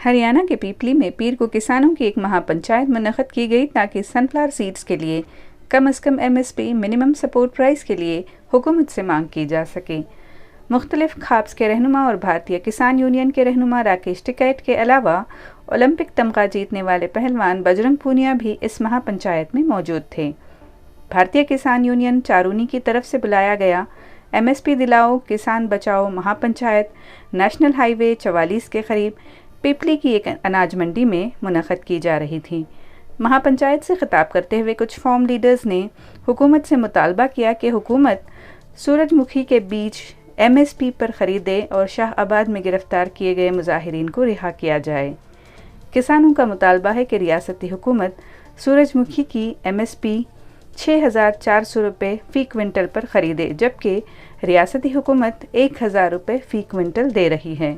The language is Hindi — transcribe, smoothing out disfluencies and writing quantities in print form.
हरियाणा के पीपली में पीर को किसानों की एक महापंचायत मुनक़्क़द की गई ताकि सनफ्लावर सीड्स के लिए कम से कम MSP मिनिमम सपोर्ट प्राइस के लिए हुकूमत से मांग की जा सके। मुख्तलिफ खाब्स के रहनुमा और भारतीय किसान यूनियन के रहनुमा राकेश टिकैत के अलावा ओलंपिक तमगा जीतने वाले पहलवान बजरंग पूनिया भी इस महापंचायत में मौजूद थे। भारतीय किसान यूनियन चारूनी की तरफ से बुलाया गया MSP दिलाओ किसान बचाओ महापंचायत नेशनल हाईवे 44 के करीब पीपली की एक अनाज मंडी में मुनक़्क़द की जा रही थी। महापंचायत से खिताब करते हुए कुछ फार्म लीडर्स ने हुकूमत से मुतालबा किया कि हुकूमत सूरजमुखी के बीज MSP पर ख़रीदे और शाहआबाद में गिरफ्तार किए गए मुजाहिरीन को रिहा किया जाए। किसानों का मुतालबा है कि रियासती हुकूमत सूरजमुखी की MSP 6,400 रुपये फ़ी क्विंटल पर ख़रीदे, जबकि रियासती हुकूमत 1,000 रुपये फ़ी क्विंटल दे रही है।